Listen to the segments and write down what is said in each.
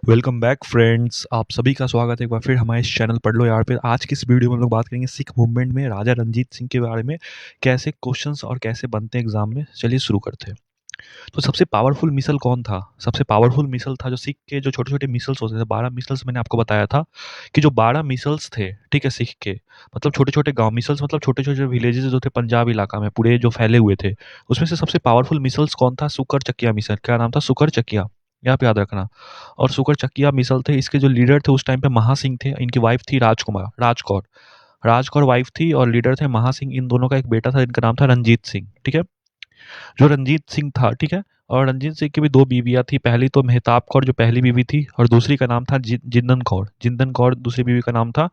Welcome back friends. आप सभी का स्वागत है एक बार फिर हमारे इस चैनल पढ़ लो यार पे। आज की इस वीडियो में हम लोग बात करेंगे सिख मूवमेंट में राजा रणजीत सिंह के बारे में, कैसे क्वेश्चंस और कैसे बनते हैं एग्जाम में। चलिए शुरू करते हैं। तो सबसे पावरफुल मिसल कौन था? सबसे पावरफुल मिसल था जो सिख के जो छोटे छोटे मिसल्स होते थे, 12 मिसल्स मैंने आपको बताया था कि जो 12 मिसल्स थे, ठीक है, सिख के मतलब छोटे छोटे गाँव मिसल्स, मतलब छोटे छोटे विलेजेस जो थे पंजाब इलाका में पूरे जो फैले हुए थे, उसमें से सबसे पावरफुल मिसल्स कौन था? सुकर चकिया मिसल। क्या नाम था? सुकर चकिया। यहाँ पे याद रखना। और सुकर चकिया मिसल थे। इसके जो लीडर थे उस टाइम पे महासिंह थे। इनकी वाइफ थी राजकुमार, राजकौर। राजकौर वाइफ थी और लीडर थे महासिंह। इन दोनों का एक बेटा था, इनका नाम था रंजीत सिंह। ठीक है, जो रंजीत सिंह था, ठीक है। और रंजीत सिंह की भी दो बीवियां थी। पहली तो मेहताब कौर जो पहली बीवी थी, और दूसरी का नाम था जिंदन कौर। जिंदन कौर दूसरी बीवी का नाम था।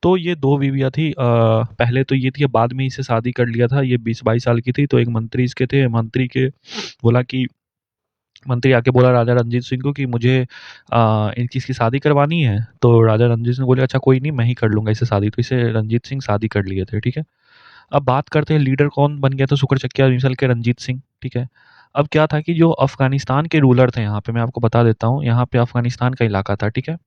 तो ये दो बीवियां थी। पहले तो ये थी, बाद में इसे शादी कर लिया था। ये 20-22 साल की थी। तो एक मंत्री इसके थे, मंत्री के बोला कि मंत्री आके बोला राजा रंजीत सिंह को कि मुझे इनकी इसकी शादी करवानी है। तो राजा रंजीत सिंह बोले अच्छा कोई नहीं, मैं ही कर लूंगा इससे शादी। तो इसे रंजीत सिंह शादी कर लिए थे। ठीक है। अब बात करते हैं लीडर कौन बन गया था शुक्र चकिया मिसल के? रंजीत सिंह। ठीक है। अब क्या था कि जो अफगानिस्तान के रूलर थे, यहाँ पे मैं आपको बता देता हूँ, यहाँ पे अफगानिस्तान का इलाका था। ठीक है।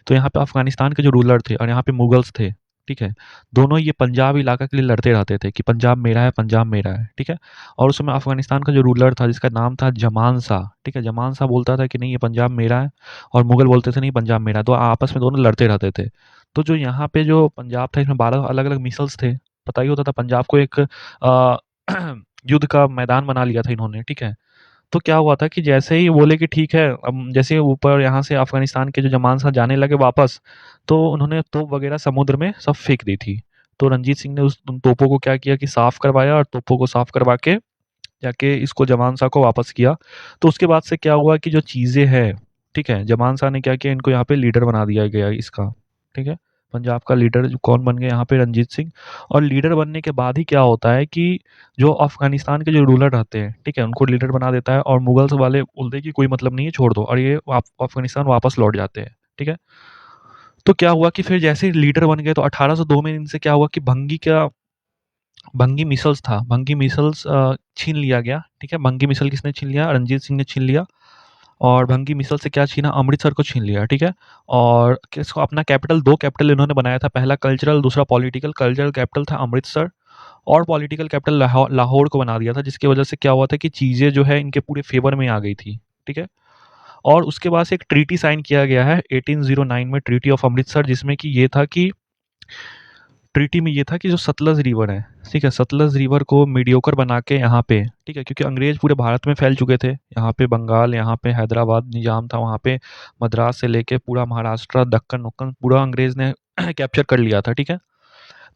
तो यहाँ पे अफगानिस्तान के जो रूलर थे और यहाँ पे मुगल्स थे, ठीक है, दोनों ये पंजाब इलाका के लिए लड़ते रहते थे कि पंजाब मेरा है, पंजाब मेरा है। ठीक है। और उस समय अफगानिस्तान का जो रूलर था जिसका नाम था जमान शाह, ठीक है, जमान शाह बोलता था कि नहीं ये पंजाब मेरा है, और मुगल बोलते थे नहीं पंजाब मेरा है। तो आपस में दोनों लड़ते रहते थे। तो जो यहाँ पे जो पंजाब था, इसमें 12 अलग अलग मिसल्स थे। पता ही होता था पंजाब को एक अ, युद्ध का मैदान बना लिया था इन्होंने। ठीक है। तो क्या हुआ था कि जैसे ही बोले कि ठीक है, अब जैसे ही ऊपर यहाँ से अफगानिस्तान के जो जमान साहब जाने लगे वापस, तो उन्होंने तोप वगैरह समुद्र में सब फेंक दी थी। तो रंजीत सिंह ने उन तोपों को क्या किया कि साफ करवाया, और तोपों को साफ करवा के जाके इसको जमान शाह को वापस किया। तो उसके बाद से क्या हुआ कि जो चीज़ें हैं, ठीक है, जमान शाह ने क्या किया, इनको यहाँ पे लीडर बना दिया गया इसका। ठीक है। पंजाब का लीडर जो कौन बन गया यहाँ पे? रंजीत सिंह। और लीडर बनने के बाद ही क्या होता है कि जो अफगानिस्तान के जो रूलर रहते हैं, ठीक है, उनको लीडर बना देता है, और मुगल्स वाले बोलते हैं कि कोई मतलब नहीं है, छोड़ दो, और ये अफगानिस्तान वापस लौट जाते हैं। ठीक है। तो क्या हुआ कि फिर जैसे ही लीडर बन गए तो 1802 में इनसे क्या हुआ कि भंगी मिसल्स था, भंगी मिसल्स छीन लिया गया। ठीक है। भंगी मिसल किसने छीन लिया? रंजीत सिंह ने छीन लिया। और भंगी मिसल से क्या छीना? अमृतसर को छीन लिया। ठीक है। और किसको अपना कैपिटल, दो कैपिटल इन्होंने बनाया था, पहला कल्चरल, दूसरा पॉलिटिकल। कल्चरल कैपिटल था अमृतसर, और पॉलिटिकल कैपिटल लाहौर, लाहौर को बना दिया था, जिसकी वजह से क्या हुआ था कि चीज़ें जो है इनके पूरे फेवर में आ गई थी। ठीक है। और उसके बाद से एक ट्रीटी साइन किया गया है 1809 में, ट्रीटी ऑफ अमृतसर, जिसमें कि ये था कि ट्रीटी में ये था कि जो सतलज रिवर है, ठीक है, सतलज रिवर को मीडियोकर बना के यहाँ पे, ठीक है, क्योंकि अंग्रेज पूरे भारत में फैल चुके थे, यहाँ पे बंगाल, यहाँ पे हैदराबाद निजाम था, वहाँ पे मद्रास से लेके पूरा महाराष्ट्र, दक्कन उक्कन पूरा अंग्रेज ने कैप्चर कर लिया था। ठीक है।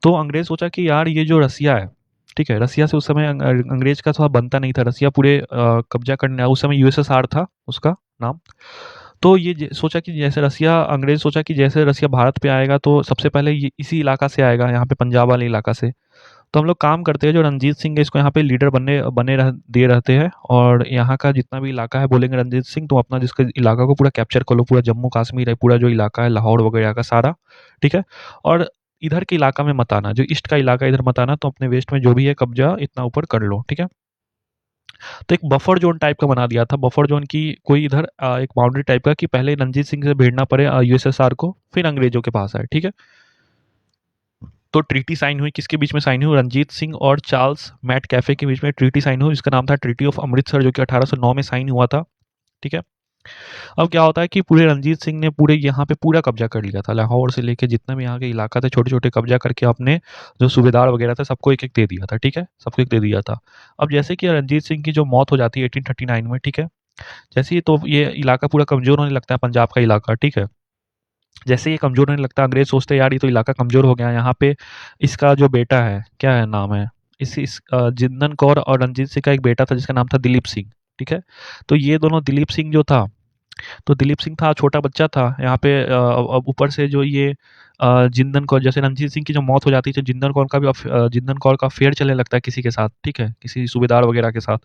तो अंग्रेज सोचा कि यार ये जो रसिया है, ठीक है, रसिया से उस समय अंग्रेज का थोड़ा बनता नहीं था, रसिया पूरे कब्जा करने, उस समय यूएसएसआर था उसका नाम। तो ये सोचा कि जैसे रसिया, अंग्रेज सोचा कि जैसे रसिया भारत पे आएगा तो सबसे पहले ये इसी इलाका से आएगा, यहाँ पे पंजाब वाले इलाका से। तो हम लोग काम करते हैं, जो रंजीत सिंह है इसको यहाँ पे लीडर बनने बने दे रहते हैं, और यहाँ का जितना भी इलाका है बोलेंगे रंजीत सिंह तुम अपना जिसके इलाका को पूरा कैप्चर कर लो, पूरा जम्मू कश्मीर है, पूरा जो इलाका है लाहौर वगैरह का सारा। ठीक है। और इधर के इलाका में मत आना, जो ईस्ट का इलाका है इधर मत आना, तो अपने वेस्ट में जो भी है कब्जा इतना ऊपर कर लो। ठीक है। तो एक बफर जोन टाइप का बना दिया था, बफर जोन की कोई इधर एक बाउंड्री टाइप का, कि पहले रणजीत सिंह से भेजना पड़े यूएसएसआर को, फिर अंग्रेजों के पास आए। ठीक है। तो ट्रीटी साइन हुई, किसके बीच में साइन हुई? रंजीत सिंह और चार्ल्स मैट कैफे के बीच में ट्रीटी साइन हुई, जिसका नाम था ट्रीटी ऑफ अमृतसर, जो कि 1809 में साइन हुआ था। ठीक है। अब क्या होता है कि पूरे रंजीत सिंह ने पूरे यहाँ पे पूरा कब्जा कर लिया था, लाहौर से लेके जितना भी यहाँ के इलाका थे छोटे छोटे कब्जा करके अपने जो सूबेदार वगैरह थे सबको एक एक दे दिया था। ठीक है। सबको एक दे दिया था। अब जैसे कि रंजीत सिंह की जो मौत हो जाती है 1839 में, ठीक है, जैसे ही तो ये इलाका पूरा कमजोर होने लगता है, पंजाब का इलाका, ठीक है, जैसे ये कमजोर होने लगता है, अंग्रेज सोचते हैं यार ये तो इलाका कमजोर हो गया है, यहाँ पे इसका जो बेटा है, क्या है नाम है, जिंदन कौर और रंजीत सिंह का एक बेटा था जिसका नाम था दिलीप सिंह। ठीक है। तो ये दोनों, दिलीप सिंह जो था, तो दिलीप सिंह था छोटा बच्चा था यहाँ पे। अब ऊपर से जो ये जिंदन कौर, जैसे रंजीत सिंह की जो मौत हो जाती है तो जिंदन कौर का भी जिंदन कौर का अफेयर चलने लगता है किसी के साथ, ठीक है, किसी सूबेदार वगैरह के साथ।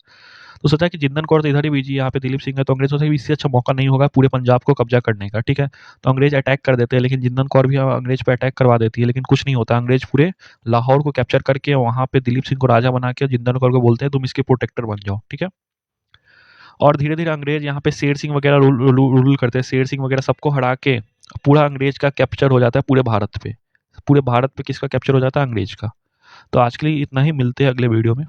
तो सोचा कि जिंदन कौर तो इधर ही बीजी, यहाँ पे दिलीप सिंह है, तो अंग्रेज सोचा कि इससे अच्छा मौका नहीं होगा पूरे पंजाब को कब्जा करने का। ठीक है। तो अंग्रेज अटैक कर देते हैं, लेकिन जिंदन कौर भी अंग्रेज पे अटैक करवा देती है, लेकिन कुछ नहीं होता। अंग्रेज पूरे लाहौर को कैप्चर करके वहाँ पे दिलीप सिंह को राजा बना के जिंदन कौर को बोलते हैं तुम इसके प्रोटेक्टर बन जाओ। ठीक है। और धीरे-धीरे अंग्रेज़ यहाँ पे शेर सिंह वगैरह रूल करते हैं। शेर सिंह वगैरह सबको हरा के पूरा अंग्रेज़ का कैप्चर हो जाता है पूरे भारत पे। पूरे भारत पे किसका कैप्चर हो जाता है? अंग्रेज़ का। तो आज के लिए इतना ही, मिलते हैं अगले वीडियो में।